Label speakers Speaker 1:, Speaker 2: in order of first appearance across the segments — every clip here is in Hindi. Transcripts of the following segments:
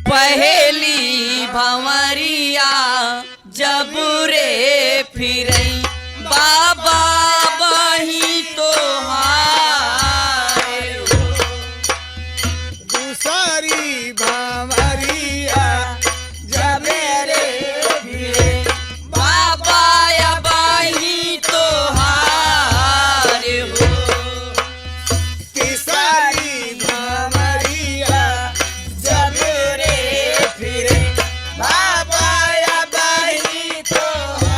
Speaker 1: पहेली भंवरिया जब रे फिरे बाबा बही तो
Speaker 2: दूसरी भंवरिया जब रे फिरे
Speaker 1: बाबा या बही तो हो
Speaker 2: तीसरी भंवरिया जब रे फिरे बाबा या बही तो हो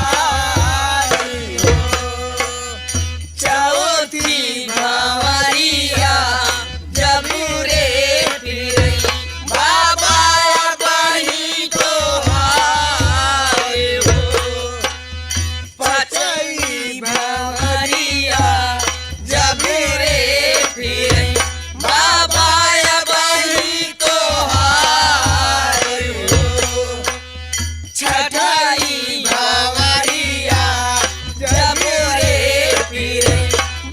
Speaker 1: चौथी भंवरिया जब रे फिरे बाबा या बही तो हो
Speaker 2: पांचवी
Speaker 1: भंवरिया जब रे फिरे बाबा या बही तो हो छठाई भंवरिया जब रे फिरे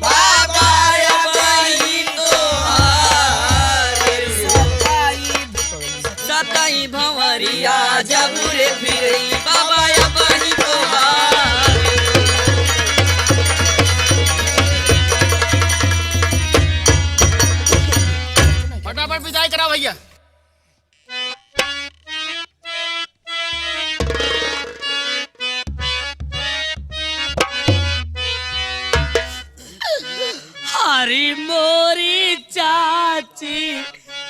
Speaker 1: बाबा या बही तो सताई भंवरिया जब रे फिरे बाबा या बही तो
Speaker 3: फटाफट विदाई करा भैया।
Speaker 1: हरी मोरी चाची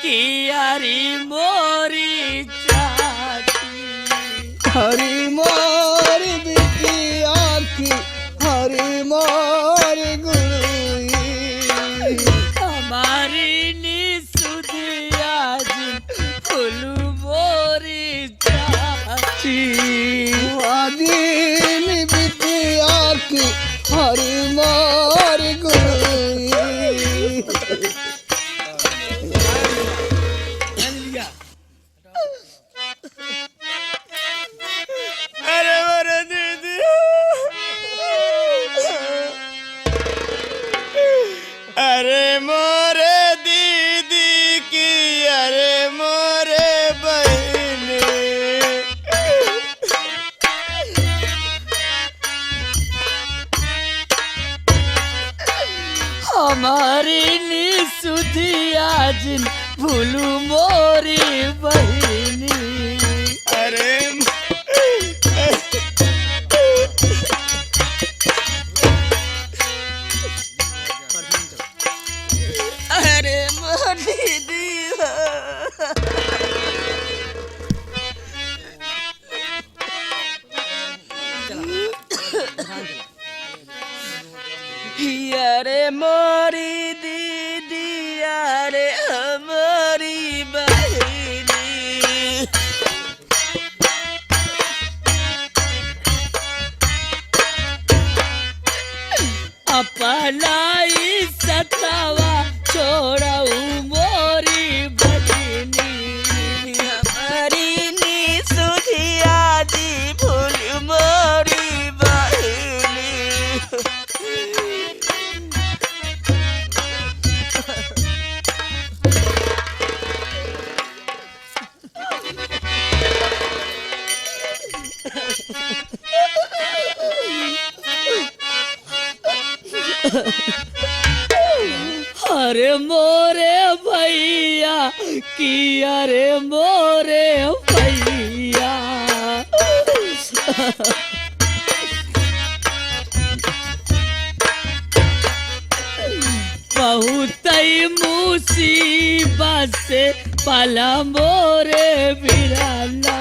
Speaker 1: की हरी मोरी चाची
Speaker 2: हरी मोर बिटिया की हरी मोर गुरुई
Speaker 1: हमारी निसुदिया जी फुल मोरी चाची
Speaker 2: आदिन बिटिया की हरी मोर गुरुई
Speaker 1: अरे मोरे दीदी
Speaker 2: अरे मोरे दीदी की अरे मोरे बहन
Speaker 1: हमारी निसुदिया जिन भूलू मोरी बहिनी
Speaker 2: अरे
Speaker 1: अरे मोरी दी अरे मोरी दीदी अरे हमारी बहिनी अपलाई सतावा छोड़ाऊ मोरी बहिनी हमारी निसुधिया जी भूल मोरी बहिनी अरे मोरे भैया की अरे मोरे भैया बहुत मुसीबत से पला मोरे बिराना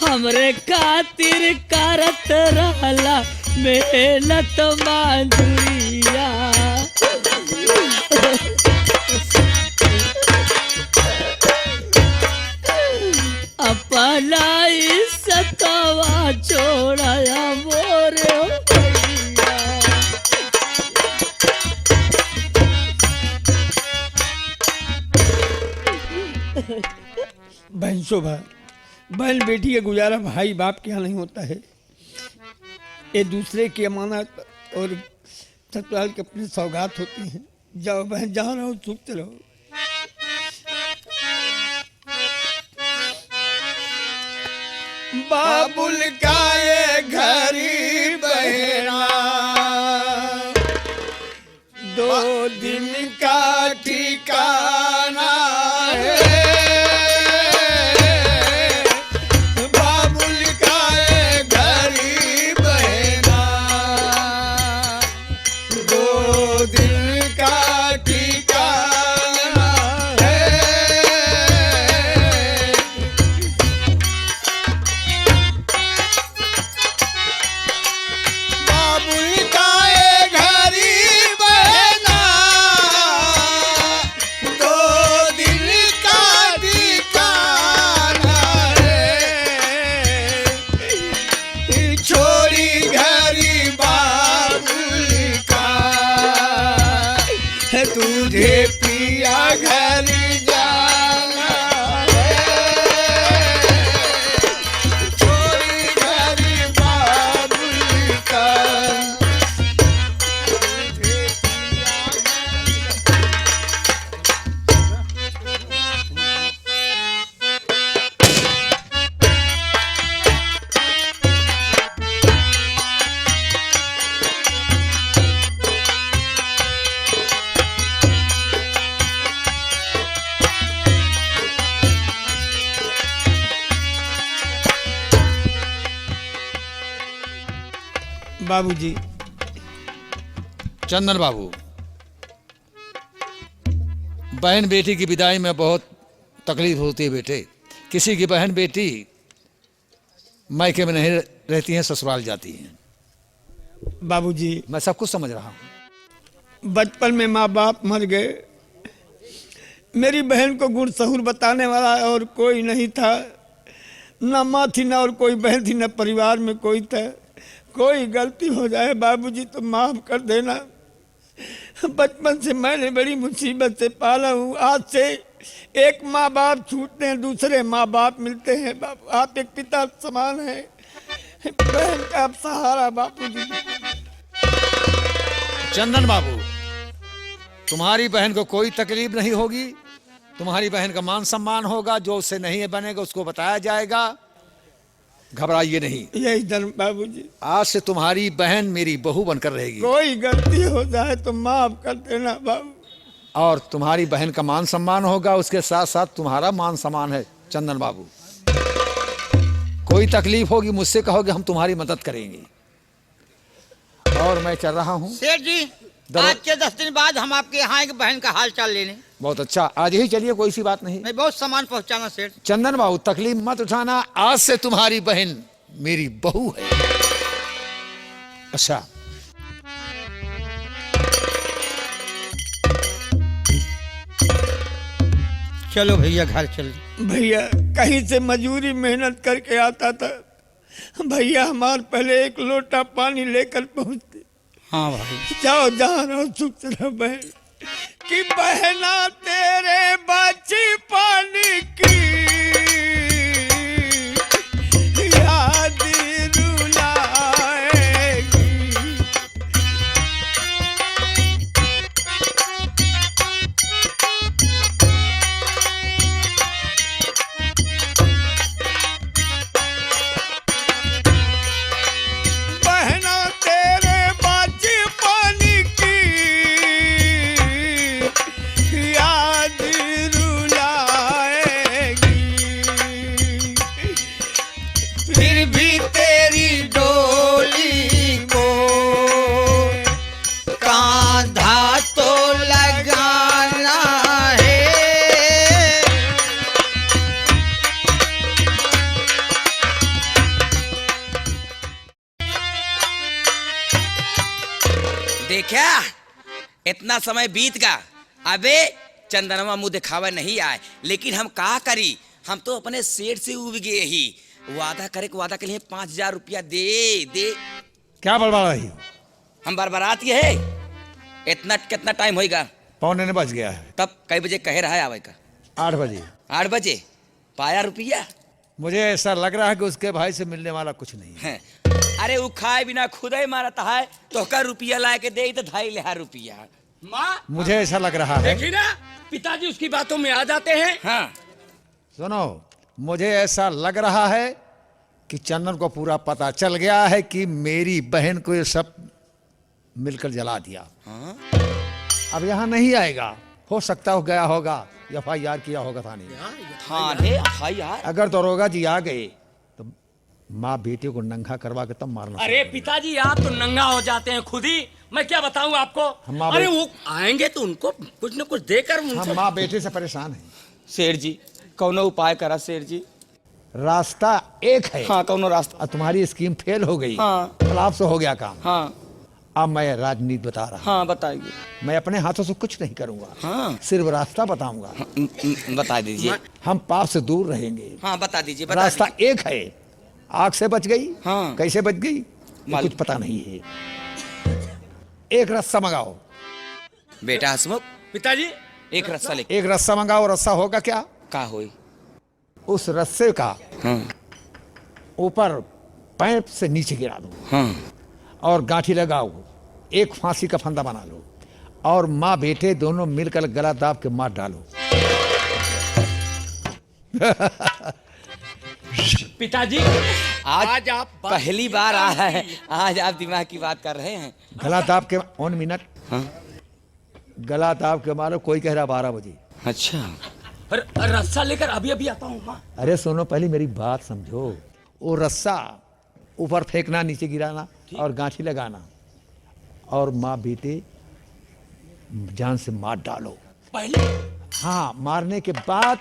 Speaker 1: हमरे खातिर करत रहला मेहनत मांझुरिया अपना सतवा छोड़ाया मोरे भैया
Speaker 2: बहन शोभा बहन बेटी का गुजारा भाई बाप के यहाँ नहीं होता है। ये दूसरे की अमानत और ससुराल के अपनी सौगात होती हैं। जाओ बहन, जहाँ रहो सुख से रहो। बाबुल का ये घरी बहना 2 दिन का ठिकाना है। बाबुल का ये घरी बहना 2 दिन का ठिकाना है। बाबुल का ये घरी बहना 2 दिन का ठिकाना है। छोरी घरी बाबुल का तुझे पिया घर जाना है। छोरी घरी बाबुल का तुझे पिया बाबूजी।
Speaker 3: चंदन बाबू, बहन बेटी की विदाई में बहुत तकलीफ होती है बेटे। किसी की बहन बेटी मायके में नहीं रहती हैं, ससुराल जाती हैं।
Speaker 2: बाबूजी,
Speaker 3: मैं सब कुछ समझ रहा हूँ।
Speaker 2: बचपन में माँ बाप मर गए। मेरी बहन को गुण सहूर बताने वाला और कोई नहीं था। न माँ थी, न और कोई बहन थी, न परिवार में कोई था। कोई गलती हो जाए बाबूजी तो माफ कर देना। बचपन से मैंने बड़ी मुसीबत से पाला हूँ। आज से एक माँ बाप छूटते हैं, दूसरे माँ बाप मिलते हैं। बाबू, आप एक पिता समान हैं। बहन का आप सहारा बाबूजी।
Speaker 3: चंदन बाबू, तुम्हारी बहन को कोई तकलीफ नहीं होगी। तुम्हारी बहन का मान सम्मान होगा। जो उससे नहीं बनेगा उसको बताया जाएगा। घबराइए नहीं।
Speaker 2: यही धर्म बाबूजी।
Speaker 3: आज से तुम्हारी बहन मेरी बहू बनकर रहेगी।
Speaker 2: कोई गलती हो जाए तो माफ कर देना बाबू।
Speaker 3: और तुम्हारी बहन का मान सम्मान होगा, उसके साथ साथ तुम्हारा मान सम्मान है। चंदन बाबू, कोई तकलीफ होगी मुझसे कहोगे, हम तुम्हारी मदद करेंगे। और मैं चल रहा हूँ
Speaker 1: सेठ जी। आज के 10 दिन बाद हम आपके यहाँ आएंगे बहन का हाल चाल लेने।
Speaker 3: बहुत अच्छा, आज ही चलिए, कोई सी बात नहीं।
Speaker 1: मैं बहुत सामान पहुँचाना सेठ।
Speaker 3: चंदन बाबू, तकलीफ मत उठाना। आज से तुम्हारी बहन मेरी बहू है। अच्छा,
Speaker 1: चलो भैया घर चल।
Speaker 2: भैया कहीं से मजूरी मेहनत करके आता था। भैया हमारे पहले एक लोटा पानी लेकर पहुँचते।
Speaker 1: हाँ भाई।
Speaker 2: जाओ, जहाँ रहो सुख से रहो बहन। कि बहना तेरे बचपन की याद रुलाएगी। बहना तेरे बचपन की याद रुलाएगी। फिर भी तेरी डोली को
Speaker 1: कांधा तो लगाना है। देखा, इतना समय बीत गया, अबे चंदनवा मुँह दिखावा नहीं आए। लेकिन हम का करी, हम तो अपने सेठ से उब गए ही। वादा करे के वादा के लिए 5000 रुपया दे दे।
Speaker 3: क्या बड़बड़ा रही हो?
Speaker 1: हम बरबरात ये है। इतना कितना टाइम होएगा?
Speaker 3: 9:45 बज गया है।
Speaker 1: तब कई बजे कहे रहा है आवे का?
Speaker 3: 8 बजे।
Speaker 1: 8 बजे पाया रुपया?
Speaker 3: मुझे ऐसा लग रहा है कि उसके भाई से मिलने वाला कुछ नहीं है।
Speaker 1: हैं। अरे वो खाए बिना खुद ही मारता है, तो का रुपया ला के दे तो 2.5 रुपया।
Speaker 4: माँ
Speaker 3: मुझे ऐसा लग रहा है,
Speaker 4: देखी ना, पिताजी उसकी बातों में आ जाते हैं।
Speaker 1: हाँ
Speaker 3: सुनो, मुझे ऐसा लग रहा है कि चंदन को पूरा पता चल गया है कि मेरी बहन को ये सब मिलकर जला दिया।
Speaker 1: हाँ?
Speaker 3: अब यहाँ नहीं आएगा, हो सकता हो गया होगा, FIR किया होगा थाने में।
Speaker 1: हाँ रे भाई यार,
Speaker 3: अगर दरोगा जी आ गए तो माँ बेटे को नंगा करवा के तब मारना।
Speaker 4: अरे पिताजी आप तो नंगा हो जाते हैं खुद ही, मैं क्या बताऊं आपको।
Speaker 3: हम माँ
Speaker 4: अरे
Speaker 3: बेटे-
Speaker 4: वो आएंगे तो उनको कुछ न कुछ देकर
Speaker 3: हम
Speaker 4: उनसे
Speaker 3: माँ बेटे से परेशान हैं।
Speaker 1: शेर जी कौनो उपाय करा शेर जी।
Speaker 3: रास्ता एक है।
Speaker 1: हाँ कौनो रास्ता।
Speaker 3: और तुम्हारी स्कीम फेल हो गई,
Speaker 1: हाँ।
Speaker 3: खिलाफ से हो गया काम।
Speaker 1: हाँ
Speaker 3: अब मैं राजनीति बता रहा हूँ।
Speaker 1: हाँ बताइए।
Speaker 3: मैं अपने हाथों से कुछ नहीं करूंगा,
Speaker 1: हाँ
Speaker 3: सिर्फ रास्ता बताऊंगा।
Speaker 1: बता दीजिए।
Speaker 3: हम पाप से दूर रहेंगे।
Speaker 1: हाँ बता दीजिए, बता
Speaker 3: रास्ता
Speaker 1: दीजिए।
Speaker 3: एक है। आग से बच गई,
Speaker 1: हाँ।
Speaker 3: कैसे बच गई ये
Speaker 1: मालूम।
Speaker 3: कुछ पता नहीं है। एक रस्सा मंगाओ।
Speaker 1: बेटा हसमुख,
Speaker 4: पिताजी
Speaker 1: एक रस्सा लेके
Speaker 3: एक रस्सा मंगाओ। रस्सा होगा क्या?
Speaker 1: का होई।
Speaker 3: उस रस्से का
Speaker 1: हाँ
Speaker 3: ऊपर पैप से नीचे गिरा दो
Speaker 1: हाँ
Speaker 3: और गांठी लगाओ। एक फांसी का फंदा बना लो और माँ बेटे दोनों मिलकर गला दाब के मार डालो।
Speaker 4: पिताजी
Speaker 1: आज
Speaker 4: आप बात-
Speaker 1: पहली बार आया है, आज आप दिमाग की बात कर रहे हैं।
Speaker 3: गला दाब के 1 मिनट।
Speaker 1: हाँ
Speaker 3: गला दाब के मारो। कोई कह रहा 12 बजे।
Speaker 1: अच्छा।
Speaker 4: रस्सा लेकर अभी अभी आता हूँ माँ।
Speaker 3: अरे सुनो, पहले मेरी बात समझो। वो रस्सा ऊपर फेंकना, नीचे गिराना और गांठी लगाना और माँ बेटे जान से मार डालो।
Speaker 4: पहले
Speaker 3: हाँ, मारने के बाद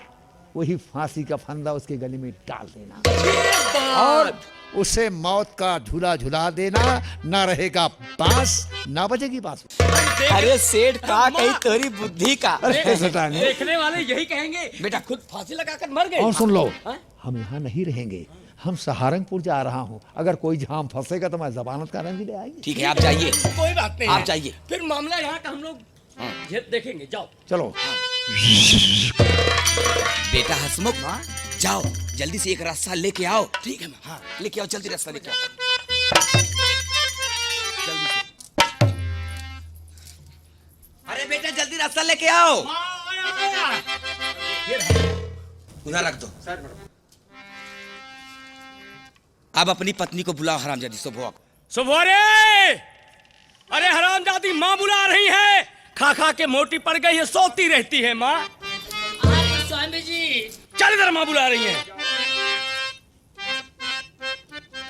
Speaker 3: वही फांसी का फंदा उसके गले में डाल देना और उसे मौत का झूला झुला देना। ना रहेगा बांस, ना बजेगी बांसुरी।
Speaker 1: अरे सेठ का कहीं तोरी बुद्धि का।
Speaker 3: अरे सटाने।
Speaker 4: देखने वाले यही कहेंगे
Speaker 1: बेटा
Speaker 4: खुद फांसी लगाकर मर गए।
Speaker 3: और सुन लो,
Speaker 4: हाँ?
Speaker 3: हम यहाँ नहीं रहेंगे, हम सहारनपुर जा रहा हूँ। अगर कोई जहाँ फंसेगा तो मैं जमानत कारण भी ले आएंगे।
Speaker 1: ठीक है, आप जाइए।
Speaker 4: कोई बात नहीं
Speaker 1: आप
Speaker 4: है।
Speaker 1: जाइए।
Speaker 4: फिर मामला यहाँ का हम लोग देखेंगे। जाओ
Speaker 3: चलो।
Speaker 1: बेटा हसमुख, जाओ जल्दी से एक रास्ता लेके आओ। ठीक है। हाँ लेके आओ, जल्दी रास्ता लेके आओ। जल्दी से। अरे बेटा जल्दी रास्ता लेके आओ। उधर रख दो। अब अपनी पत्नी को बुलाओ हरामजादी सुबह।
Speaker 4: सुबह रे, अरे हरामजादी माँ बुला रही है। खा खा के मोटी पड़ गई है, सोती रहती है माँ।
Speaker 5: अरे स्वामी जी,
Speaker 4: चल इधर, माँ बुला रही है।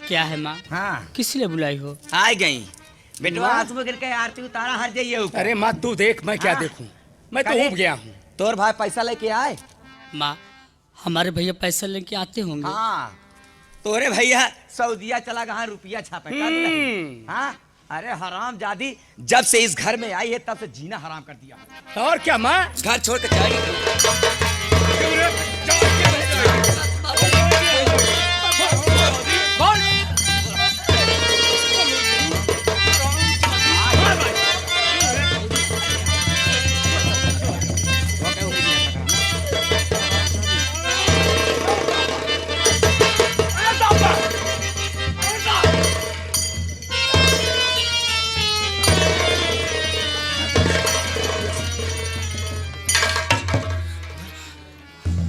Speaker 5: क्या है माँ?
Speaker 1: हाँ
Speaker 5: किस लिए बुलाई हो?
Speaker 1: आ गई बेटवा, हसमुख गिर के आरती उतारा, हर जाइए ऊपर।
Speaker 4: अरे माँ तू देख, मैं क्या
Speaker 1: हाँ।
Speaker 4: देखूं, मैं तो
Speaker 1: अरे,
Speaker 4: उब गया हूँ।
Speaker 1: तोर भाई पैसा लेके आए।
Speaker 5: माँ, हमारे भैया पैसा लेके आते होंगे।
Speaker 1: हाँ तोरे भैया सऊदिया चला गया, रुपया छापे कर नहीं। हाँ अरे हराम जादी, जब से इस घर में आई है तब से जीना हराम कर दिया।
Speaker 4: और क्या माँ?
Speaker 1: घर छोड़ के चली गई।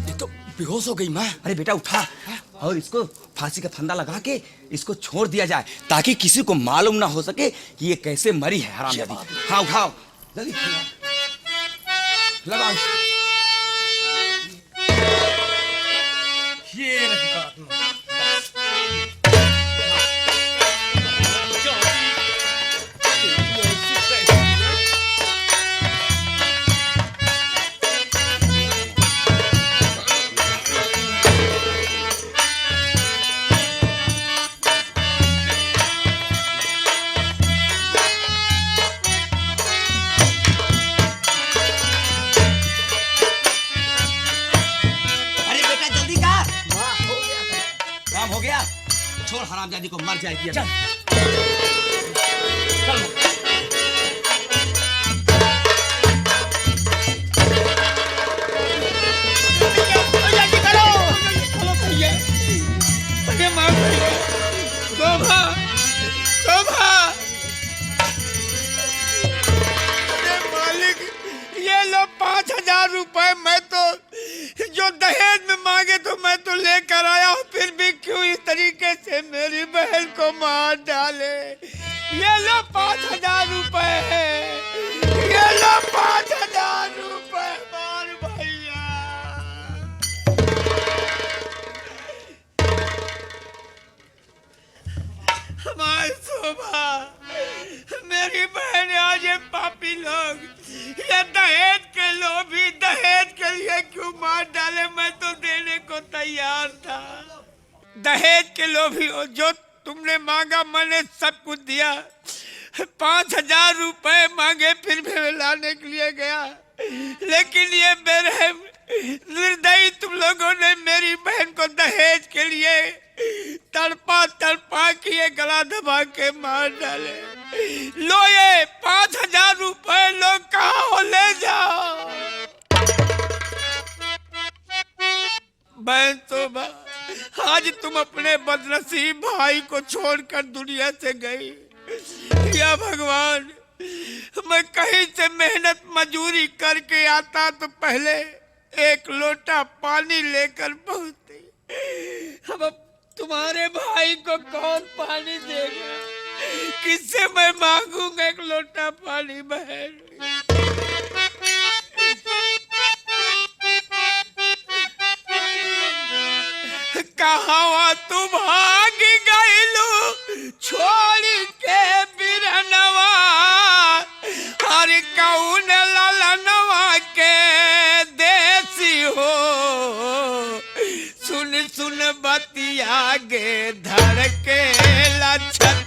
Speaker 4: ये तो बेहोश हो गई माँ।
Speaker 1: अरे बेटा उठा और इसको फांसी का फंदा लगा के इसको छोड़ दिया जाए, ताकि किसी को मालूम ना हो सके कि ये कैसे मरी है हरामजादी। हाँ उठाओ जल्दी लगाओ।
Speaker 4: ये रही बात माँ।
Speaker 1: अरे बेटा जल्दी कर। काम हो गया, छोड़ हरामजादी को, मर जाएगी अभी।
Speaker 4: चल माँ।
Speaker 2: जो दहेज में मांगे तो मैं तो लेकर आया हूँ, फिर भी क्यों इस तरीके से मेरी बहन को मार डाले। ये लो 5,000 रुपए है, ये लो 5,000 रुपए मार भैया। हमारी शोभा, मेरी बहन आज ये पापी लोग ये दहेज के लोभी दहेज के लिए क्यों मार डाले। मैं तो देने को तैयार था। दहेज के लोभी जो तुमने मांगा मैंने सब कुछ दिया। 5,000 रुपए मांगे फिर भी लाने के लिए गया, लेकिन ये बेरहम निर्दयी तुम लोगों ने मेरी बहन को दहेज के लिए तड़पा तड़पा के ये गला दबा के मार डाले। लो ये 5,000 रुपए लो, कहाँ हो ले जाओ। बहन शोभा, आज तुम अपने बदनसीब भाई को छोड़कर दुनिया से गई। या भगवान, मैं कहीं से मेहनत मजूरी करके आता तो पहले एक लोटा पानी लेकर पहुंचती। अब तुम्हारे भाई को कौन पानी देगा? किससे मैं मांगूंगा एक लोटा पानी। बहन कहाँ तू भाग गईलू छोड़ के बिरनवा, हर कौन ललनवा के देसी हो। सुन सुन बतिया गे धड़के लछत,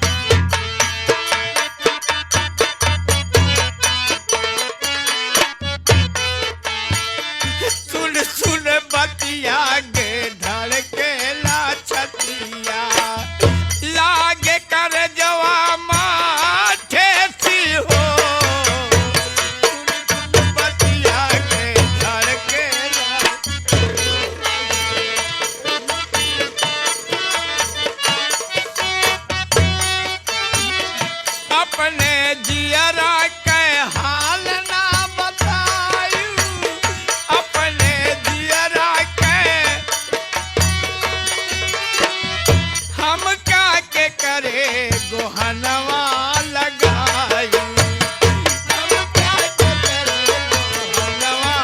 Speaker 2: सुन सुन बतिया गे धड़के लछतिया, लागे कर जवा माथे सी हो। सुन सुन बतिया गे धड़के अपने जियरा के हाल ना बतायू, अपने जियरा के हम का के करे गोहनवा लगायू, हम का के करे गोहनवा।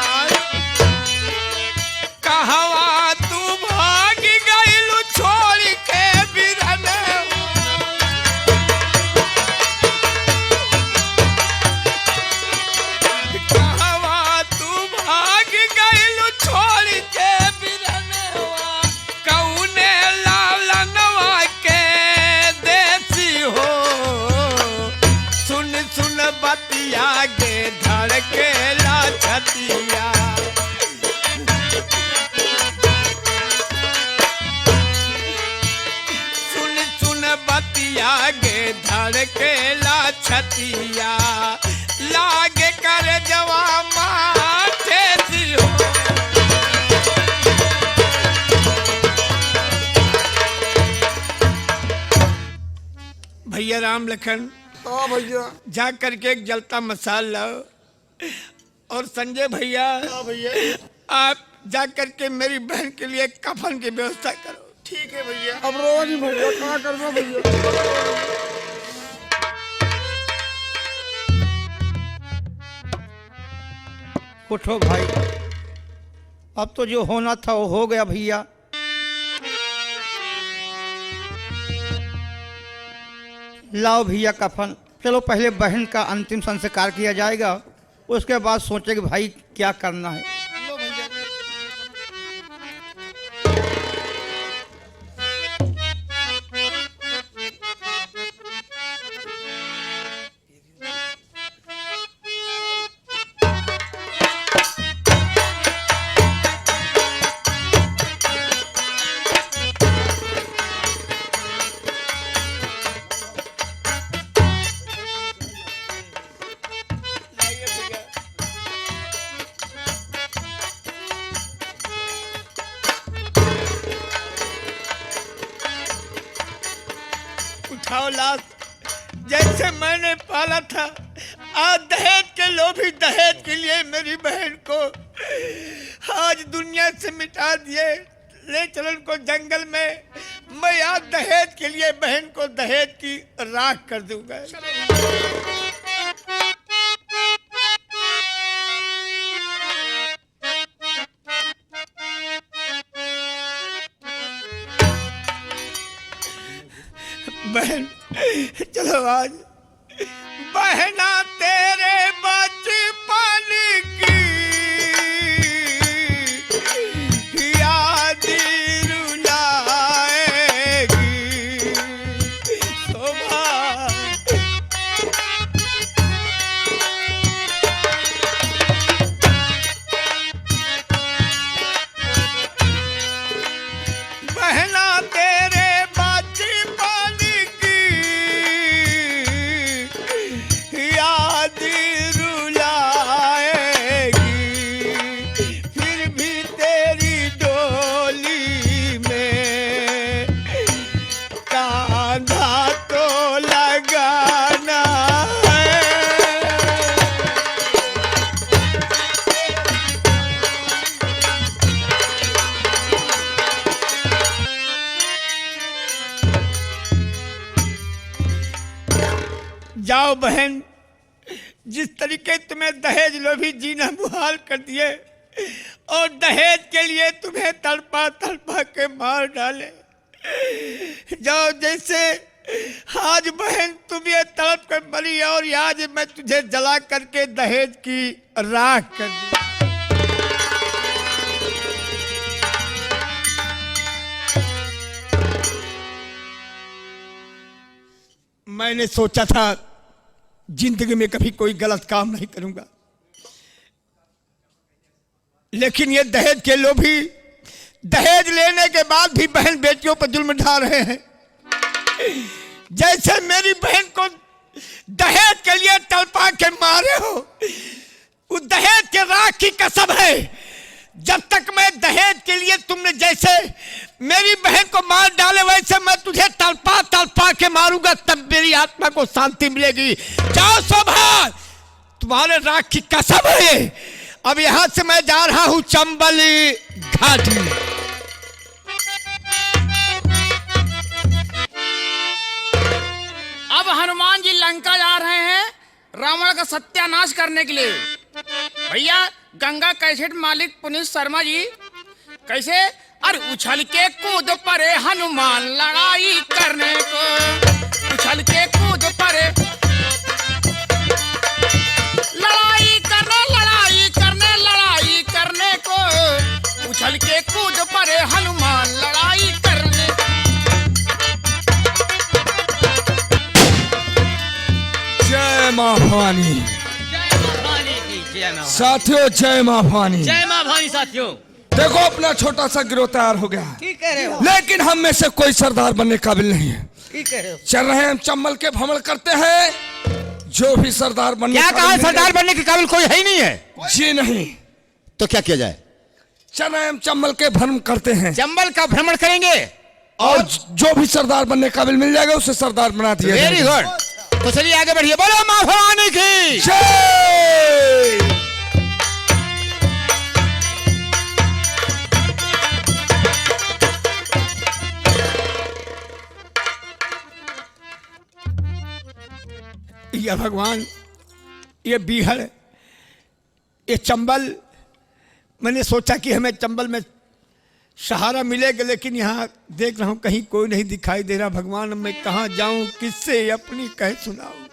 Speaker 2: कहवा तू भाग गईलू छोड़ के बिरनवा, कहवा तू भाग गईलू छोड़ के बिरनवा। कौने लालनवा के देसी हो। सुन सुन बतिया गे धड़के लछतिया, सुन सुन बतिया गे धड़के लछतिया, लागे कर जवा माथे सी हो। भैया राम लखन,
Speaker 3: हाँ भैया।
Speaker 2: जा करके एक जलता मसाल लाओ। और संजय भैया,
Speaker 3: हाँ भैया।
Speaker 2: आप जा करके मेरी बहन के लिए कफन की व्यवस्था करो।
Speaker 3: ठीक है भैया। अब रोज ही भैया, कहाँ करना भैया।
Speaker 6: उठो भाई, अब तो जो होना था वो हो गया भैया। लाओ भैया कफन। चलो पहले बहन का अंतिम संस्कार किया जाएगा, उसके बाद सोचेंगे भाई क्या करना है।
Speaker 2: उठाओ लाश, जैसे मैंने पाला था। आज दहेज के लोभी दहेज के लिए मेरी बहन को आज दुनिया से मिटा दिए, ले चलो उनको जंगल में। मैं आज दहेज के लिए बहन को दहेज की राख कर दूंगा। बहन चलो आज बहना तेरे बचपन की याद रुलाएगी शोभा। बहना तेरे बचपन की याद रुलाएगी, फिर भी तेरी डोली में कांधा तो लगाना है। जाओ बहन, जिस तरीके तुम्हें दहेज लोभी जीना मुहाल कर दिए और दहेज के लिए तुम्हें तड़पा तड़पा के मार डाले, जाओ जैसे आज बहन तुम ये तड़प कर मरी और आज मैं तुझे जला करके दहेज की राख कर दी। मैंने सोचा था जिंदगी में कभी कोई गलत काम नहीं करूंगा, लेकिन ये दहेज के लोभी दहेज लेने के बाद भी बहन बेटियों पर जुल्म ढा रहे हैं। जैसे मेरी बहन को दहेज के लिए तड़पा के मारे हो, उस दहेज के राख की कसम है, जब तक मैं दहेज के लिए तुमने जैसे मेरी बहन को मार डाले वैसे मैं तुझे तड़पा तड़पा के मारूंगा, तब मेरी आत्मा को शांति मिलेगी। जाओ शोभा, तुम्हारे राख की कसम है। अब यहां से मैं जा रहा हूं चंबल घाटी।
Speaker 7: अब हनुमान जी लंका जा रहे हैं रावण का सत्यानाश करने के लिए। भैया गंगा कैसेट मालिक पुनीत शर्मा जी कैसे अरे उछल के कूद पड़े हनुमान लड़ाई करने को, उछल के कूद पड़े लड़ाई करने को, उछल के कूद पड़े हनुमान लड़ाई करने।
Speaker 8: जय मां भवानी। साथियों जय मां भवानी।
Speaker 5: जय माँ भवानी। साथियों
Speaker 8: देखो अपना छोटा सा गिरोह तैयार हो गया,
Speaker 6: ठीक कह रहे हो,
Speaker 8: लेकिन हम में से कोई सरदार बनने काबिल नहीं है।
Speaker 6: ठीक कह रहे हो।
Speaker 8: चल रहे हैं हम चंबल के भ्रमण करते हैं, जो भी सरदार बनने
Speaker 6: क्या कहा?
Speaker 8: काबिल
Speaker 6: सरदार बनने के काबिल कोई है ही नहीं है।
Speaker 8: जी नहीं,
Speaker 6: तो क्या किया जाए?
Speaker 8: चल रहे हैं हम चंबल के भ्रमण करते हैं,
Speaker 6: चंबल का भ्रमण करेंगे
Speaker 8: और जो भी सरदार बनने काबिल मिल जाएगा उसे सरदार बना दिया
Speaker 6: वेरी
Speaker 8: जाएगा।
Speaker 6: गुड। तो चलिए आगे बढ़िए। बोलो मां भवानी की
Speaker 8: जय।
Speaker 2: ये भगवान, ये बीहड़, ये चंबल, मैंने सोचा कि हमें चंबल में सहारा मिलेगा, लेकिन यहाँ देख रहा हूँ कहीं कोई नहीं दिखाई दे रहा। भगवान अब मैं कहाँ जाऊँ, किससे अपनी कह सुनाऊँ।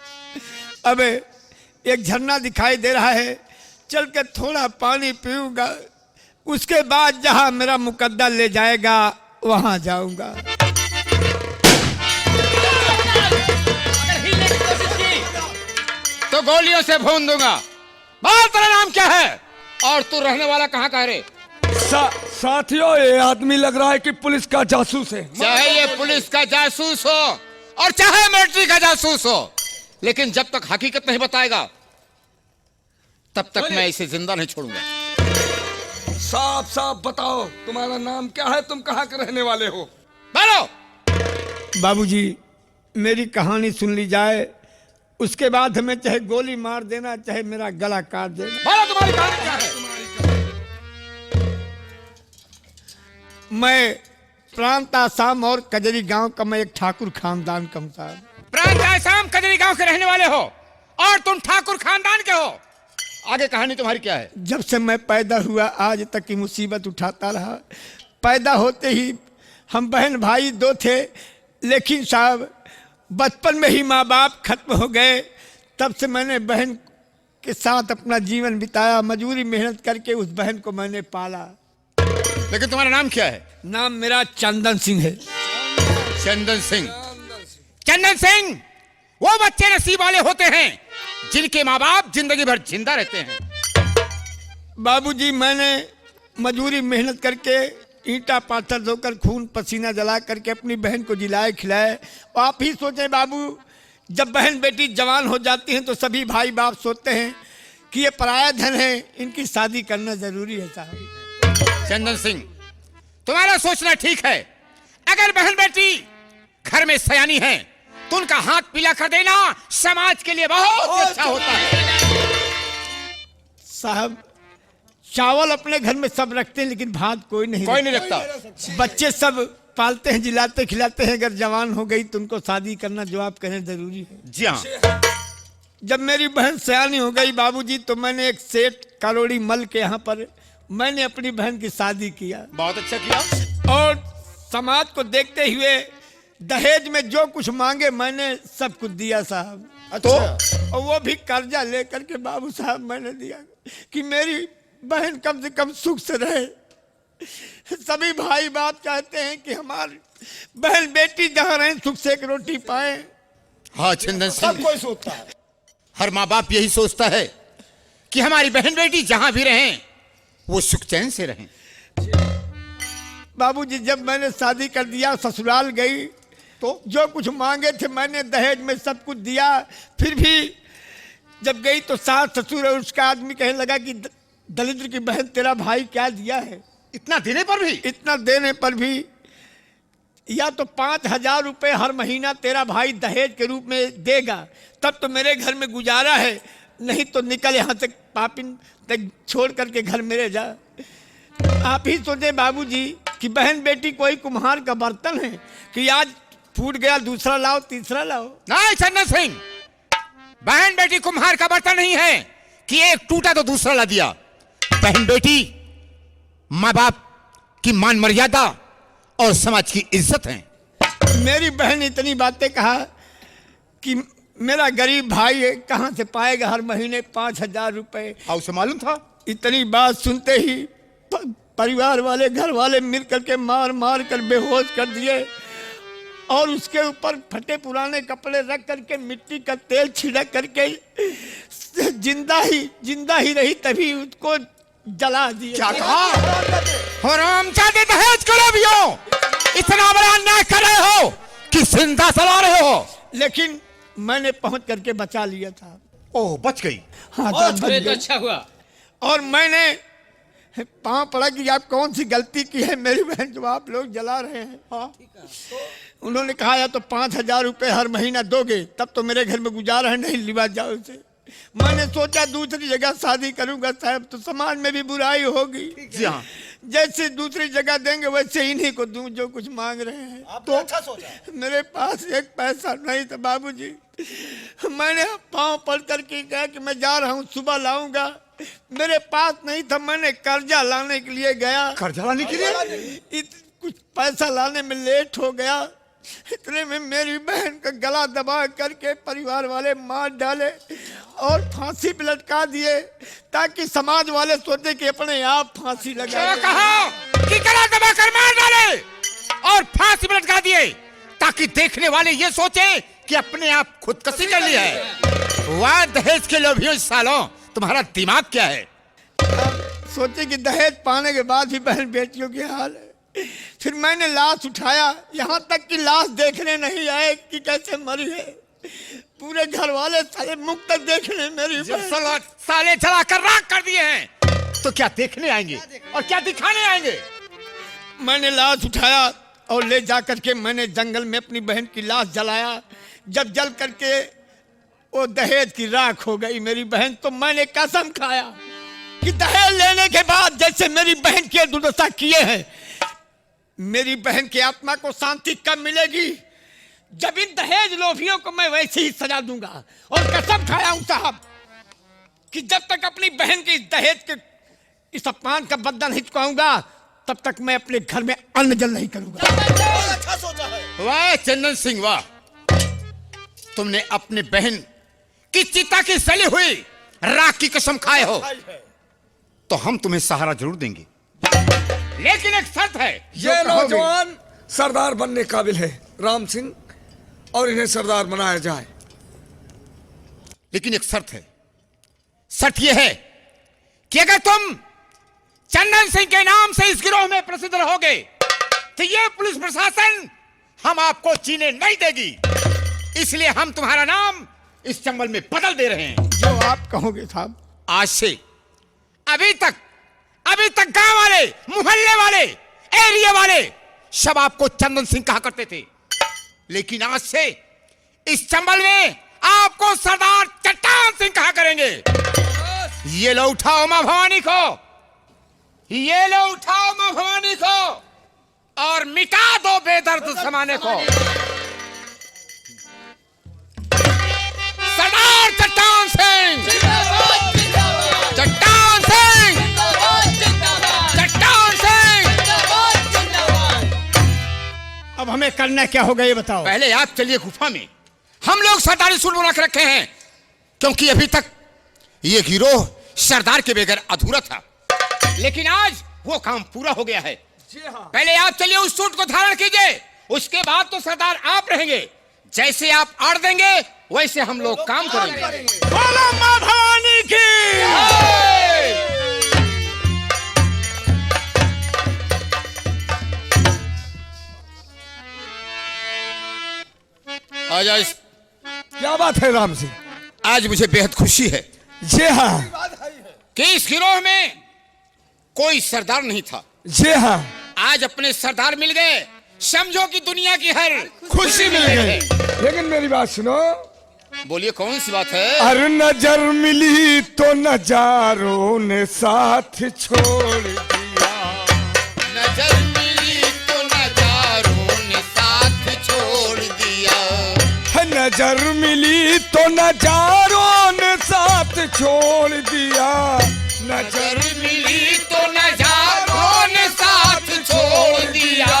Speaker 2: अब एक झरना दिखाई दे रहा है, चल के थोड़ा पानी पीऊँगा, उसके बाद जहाँ मेरा मुकद्दर ले जाएगा वहाँ जाऊँगा।
Speaker 7: तो गोलियों से भून दूंगा। बोल तेरा नाम क्या है और तू रहने वाला कहाँ का है रे?
Speaker 8: साथियों ये आदमी लग रहा है कि पुलिस का जासूस है।
Speaker 7: चाहे ये पुलिस का जासूस हो और चाहे मिलिट्री का जासूस हो, लेकिन जब तक हकीकत नहीं बताएगा तब तक मैं इसे जिंदा नहीं छोड़ूंगा।
Speaker 8: साफ साफ बताओ तुम्हारा नाम क्या है, तुम कहाँ के रहने वाले हो?
Speaker 7: बोलो।
Speaker 2: बाबूजी मेरी कहानी सुन ली जाए, उसके बाद हमें चाहे गोली मार देना चाहे मेरा गला काट देना।
Speaker 7: बोलो तुम्हारी कहानी क्या है?
Speaker 2: मैं प्रांत आसाम और कजरी गांव का मैं एक ठाकुर खानदान का हूं साहब।
Speaker 7: प्रांत आसाम कजरी गांव के रहने वाले हो और तुम ठाकुर खानदान के हो। आगे कहानी तुम्हारी क्या है?
Speaker 2: जब से मैं पैदा हुआ आज तक की मुसीबत उठाता रहा। पैदा होते ही हम बहन भाई 2 थे, लेकिन साहब बचपन में ही माँ बाप खत्म हो गए। तब से मैंने बहन के साथ अपना जीवन बिताया, मजूरी मेहनत करके उस बहन को मैंने पाला।
Speaker 7: लेकिन तुम्हारा नाम क्या है?
Speaker 2: नाम मेरा चंदन सिंह है।
Speaker 7: चंदन सिंह। चंदन सिंह वो बच्चे नसीब वाले होते हैं जिनके माँ बाप जिंदगी भर जिंदा रहते हैं।
Speaker 2: बाबूजी, मैंने मजूरी मेहनत करके ईंटा पाथर धोकर खून पसीना जला करके अपनी बहन को जिलाए खिलाए। आप ही सोचें बाबू, जब बहन बेटी जवान हो जाती हैं तो सभी भाई बाप सोचते हैं कि ये पराया धन है, इनकी शादी करना जरूरी है साहब।
Speaker 7: चंदन सिंह, तुम्हारा सोचना ठीक है। अगर बहन बेटी घर में सयानी है तो उनका हाथ पीला कर देना समाज के लिए बहुत अच्छा होता है।
Speaker 2: साहब, चावल अपने घर में सब रखते हैं लेकिन भात कोई नहीं
Speaker 7: रखता।
Speaker 2: बच्चे सब पालते हैं, जिलाते खिलाते हैं। अगर जवान हो गई तो उनको शादी करना जो आप कहें जरूरी है।
Speaker 7: जी हाँ।
Speaker 2: जब मेरी बहन सयानी हो गई बाबूजी, तो मैंने एक सेठ कारोड़ी मल के यहाँ पर मैंने अपनी बहन की शादी किया।
Speaker 7: बहुत अच्छा किया।
Speaker 2: और समाज को देखते हुए दहेज में जो कुछ मांगे मैंने सब कुछ दिया साहब।
Speaker 7: अच्छा।
Speaker 2: और वो भी कर्जा लेकर के बाबू साहब मैंने दिया कि मेरी बहन कम से कम सुख से रहे। सभी भाई बाप चाहते हैं कि हमारी बहन बेटी जहाँ रहे सुख से एक रोटी पाए।
Speaker 7: हाँ चंदन सिंह,
Speaker 2: सब कोई सोचता है,
Speaker 7: हर माँ बाप यही सोचता है कि हमारी बहन बेटी जहां भी रहें वो सुख चैन से रहें।
Speaker 2: बाबूजी, जब मैंने शादी कर दिया, ससुराल गई तो जो कुछ मांगे थे मैंने दहेज में सब कुछ दिया। फिर भी जब गई तो सास ससुर और उसका आदमी कहने लगा कि दलिद्र की बहन तेरा भाई क्या दिया है।
Speaker 7: इतना देने पर भी?
Speaker 2: इतना देने पर भी या तो 5,000 रुपये हर महीना तेरा भाई दहेज के रूप में देगा तब तो मेरे घर में गुजारा है, नहीं तो निकल यहाँ तक पापिन तक छोड़ करके घर मेरे जा। आप ही सोचे बाबूजी कि बहन बेटी कोई कुम्हार का बर्तन है कि आज फूट गया दूसरा लाओ तीसरा लाओ।
Speaker 7: नहीं चंदन सिंह, बहन बेटी कुम्हार का बर्तन नहीं है कि एक टूटा तो दूसरा ला दिया। बहन बेटी माँ बाप की मान मर्यादा और समाज की इज्जत है।
Speaker 2: मेरी बहन इतनी बातें कहा कि मेरा गरीब भाई है, कहाँ से पाएगा हर महीने 5,000 रुपये।
Speaker 7: हाँ, उसे मालूम था।
Speaker 2: इतनी बात सुनते ही परिवार वाले घर वाले मिल करके मार मार कर बेहोश कर दिए और उसके ऊपर फटे पुराने कपड़े रख करके मिट्टी का तेल छिड़क करके जिंदा ही रही तभी उसको जला दिया।
Speaker 7: क्या कहा? हरामजादे दहेज के लोभियों, इतना बड़ा अन्याय कर रहे हो कि जिंदा जला रहे हो।
Speaker 2: लेकिन मैंने पहुंच करके बचा लिया था।
Speaker 7: ओह, बच गई।
Speaker 2: हाँ,
Speaker 5: बहुत
Speaker 2: बच गई।
Speaker 5: अच्छा हुआ।
Speaker 2: और मैंने पाँव पड़ा कि आप कौन सी गलती की है मेरी बहन जो आप लोग जला रहे हैं। हाँ, उन्होंने कहा या तो 5,000 रुपये हर महीना दोगे तब तो मेरे घर में गुजारा है, नहीं लिवा जाओ इसे। मैंने सोचा दूसरी जगह शादी करूंगा साहब तो समाज में भी बुराई होगी।
Speaker 7: जी हाँ।
Speaker 2: जैसे दूसरी जगह देंगे वैसे इन्हीं को दूं जो कुछ मांग रहे हैं।
Speaker 7: आप तो अच्छा सोचा।
Speaker 2: मेरे पास एक पैसा नहीं था बाबूजी। मैंने पाँव पड़ करके कहा कि मैं जा रहा हूँ, सुबह लाऊंगा। मेरे पास नहीं था, मैंने कर्जा लाने के लिए गया।
Speaker 7: कर्जा लाने के लिए?
Speaker 2: कुछ पैसा लाने में लेट हो गया। इतने में मेरी बहन का गला दबा करके परिवार वाले मार डाले और फांसी पे लटका दिए ताकि समाज वाले सोचे कि अपने आप फांसी लगा।
Speaker 7: कहा कि गला दबा कर मार डाले और फांसी पे लटका दिए ताकि देखने वाले ये सोचे कि अपने आप खुदकुशी कर ली है। वाह दहेज के लोभियों सालों, तुम्हारा दिमाग क्या है?
Speaker 2: सोचे कि दहेज पाने के बाद भी बहन बेटियों की हाल है। फिर मैंने लाश उठाया, यहाँ तक कि लाश देखने नहीं आए कि कैसे मरी है। पूरे घर वाले साले मुख तक देखने मेरी
Speaker 7: साले जला कर राख कर दिए हैं तो क्या देखने आएंगे और क्या दिखाने आएंगे?
Speaker 2: मैंने लाश उठाया और ले जा करके मैंने जंगल में अपनी बहन की लाश जलाया। जब जल करके वो दहेज की राख हो गई मेरी बहन, तो मैंने कसम खाया कि दहेज लेने के बाद जैसे मेरी बहन की दुर्दशा किए हैं मेरी बहन की आत्मा को शांति कब मिलेगी? जब इन दहेज लोभियों को मैं वैसे ही सजा दूंगा। और कसम खाया हूं साहब कि जब तक अपनी बहन के इस दहेज के इस अपमान का बदला नहीं चुकाऊंगा तब तक मैं अपने घर में अन्न जल नहीं करूंगा।
Speaker 7: वाह चंदन सिंह वाह, तुमने अपनी बहन की चिता की सली हुई राख की कसम खाए हो, तो हम तुम्हें सहारा जरूर देंगे, लेकिन एक शर्त है।
Speaker 8: ये नौजवान सरदार बनने काबिल है राम सिंह, और इन्हें सरदार बनाया जाए।
Speaker 7: लेकिन एक शर्त है, शर्त यह है कि अगर तुम चंदन सिंह के नाम से इस गिरोह में प्रसिद्ध रहोगे तो ये पुलिस प्रशासन हम आपको जीने नहीं देगी। इसलिए हम तुम्हारा नाम इस चंबल में बदल दे रहे हैं।
Speaker 2: जो आप कहोगे साहब।
Speaker 7: आज से अभी तक गांव वाले, मोहल्ले वाले, एरिया वाले सब आपको चंदन सिंह कहा करते थे, लेकिन आज से इस चंबल में आपको सरदार चट्टान सिंह कहा करेंगे। ये लो उठाओ मां भवानी को, ये लो उठाओ मां भवानी को और मिटा दो बेदर्द जमाने को। सरदार चट्टान सिंह, चट्टान सिंह, चट्टान सिंह।
Speaker 2: अब हमें करना क्या होगा ये बताओ।
Speaker 7: पहले आप चलिए गुफा में, हम लोग सरदारी सूट बना के रखे हैं, क्योंकि अभी तक ये गिरोह सरदार के बगैर अधूरा था, लेकिन आज वो काम पूरा हो गया है। पहले आप चलिए उस सूट को धारण कीजिए, उसके बाद तो सरदार आप रहेंगे। जैसे आप आड़ देंगे वैसे हम लोग काम करेंगे।
Speaker 2: बोलो मां भवानी की।
Speaker 7: आज
Speaker 8: क्या बात है राम सिंह?
Speaker 7: आज मुझे बेहद खुशी है
Speaker 8: जी हाँ,
Speaker 7: कि इस गिरोह में कोई सरदार नहीं था।
Speaker 8: जी हाँ,
Speaker 7: आज अपने सरदार मिल गए, समझो कि दुनिया की हर
Speaker 8: खुशी मिल गई। लेकिन मेरी बात सुनो।
Speaker 7: बोलिए कौन सी बात है?
Speaker 8: अरे नजर मिली तो नजारों ने साथ छोड़ दिया,
Speaker 7: नजर मिली तो नजारों ने साथ छोड़ दिया,
Speaker 8: नजर मिली तो नजारों ने साथ छोड़ दिया,
Speaker 7: नजर मिली तो नजारों ने साथ छोड़ दिया,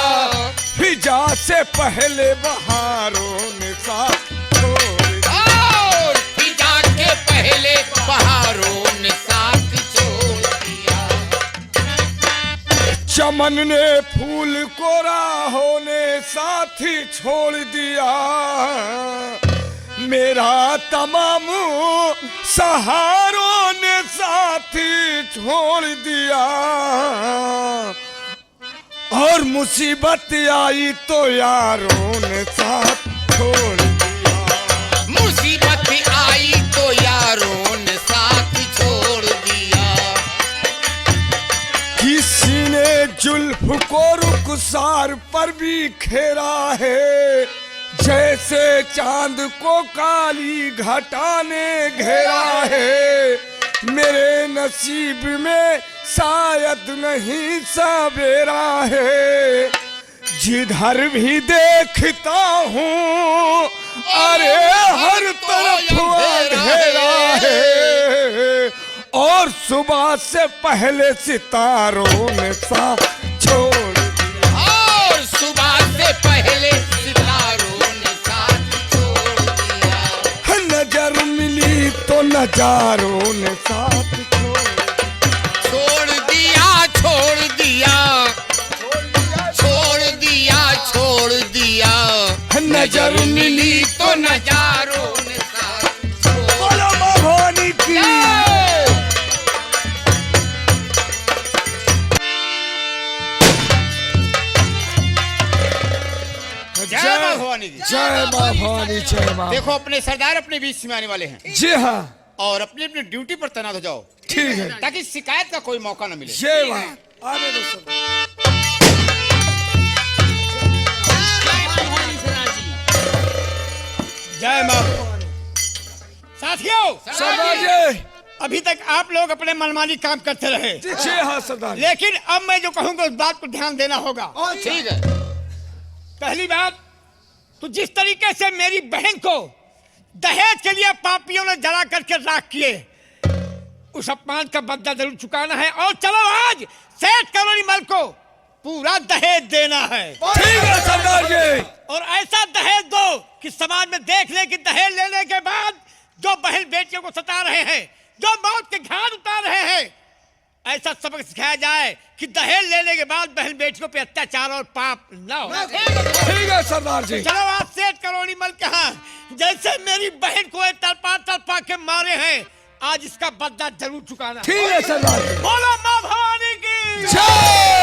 Speaker 8: फिजा से पहले बहारों ने साथ छोड़ दिया,
Speaker 7: और फिजा के पहले बहारों ने साथ छोड़ दिया,
Speaker 8: चमन ने फूल को राहों ने साथ छोड़ दिया, मेरा तमाम सहारों ने साथ छोड़ दिया, और मुसीबत आई तो यारों ने साथ छोड़ दिया,
Speaker 7: मुसीबत आई तो यारों ने साथ छोड़ दिया,
Speaker 8: किसी ने जुल्फ को रुखसार पर भी घेरा है, जैसे चांद को काली घटा ने घेरा है, मेरे नसीब में शायद नहीं सवेरा है, जिधर भी देखता हूँ अरे हर तरफ अंधेरा है, और सुबह से पहले सितारों ने साथ छोड़ दिया,
Speaker 7: और सुबह से पहले सितारों ने साथ छोड़ दिया,
Speaker 8: नजर मिली तो नजारों ने साथ
Speaker 7: छोड़ दिया, छोड़ दिया, छोड़ दिया, छोड़ दिया, नजर मिली तो नजारों ने साथ छोड़
Speaker 8: बोलो मां भवानी की।
Speaker 7: जय मां भवानी जी।
Speaker 8: जय मां भवानी, जय मां।
Speaker 7: देखो अपने सरदार अपने बीच में आने वाले हैं,
Speaker 8: जी हाँ,
Speaker 7: और अपनी अपनी ड्यूटी पर तैनात हो जाओ,
Speaker 8: ठीक है।
Speaker 7: ताकि शिकायत का कोई मौका न मिले।
Speaker 8: जय मां। आने दो सब।
Speaker 2: जय मां।
Speaker 7: साथियों,
Speaker 8: सरदार जी
Speaker 2: अभी तक आप लोग अपने मनमानी काम करते रहे,
Speaker 8: जी हाँ सरदार जी।
Speaker 2: लेकिन अब मैं जो कहूंगा उस बात को ध्यान देना होगा।
Speaker 7: ठीक है।
Speaker 2: पहली बात, तो जिस तरीके से मेरी बहन को दहेज के लिए पापियों ने जला करके राख किए, उस अपमान का बदला जरूर चुकाना है। और चलो आज सेठ कॉलोनी मल को पूरा दहेज देना है।
Speaker 8: ठीक है सरदार जी।
Speaker 2: और ऐसा दहेज दो कि समाज में देख ले कि दहेज लेने के बाद जो बहन बेटियों को सता रहे हैं, जो मौत के घाट उतार रहे हैं, ऐसा सबक सिखाया जाए कि दहेज लेने के बाद बहन बेटियों पे अत्याचार और पाप न हो।
Speaker 8: ठीक है सरदार जी।
Speaker 2: चलो आज सेठ कॉलोनी मल कहा जैसे मेरी बहन को तड़पा तड़पा के मारे हैं, आज इसका बदला जरूर चुकाना।
Speaker 8: ठीक है सरदार जी।
Speaker 2: बोलो माँ भवानी की
Speaker 8: जय।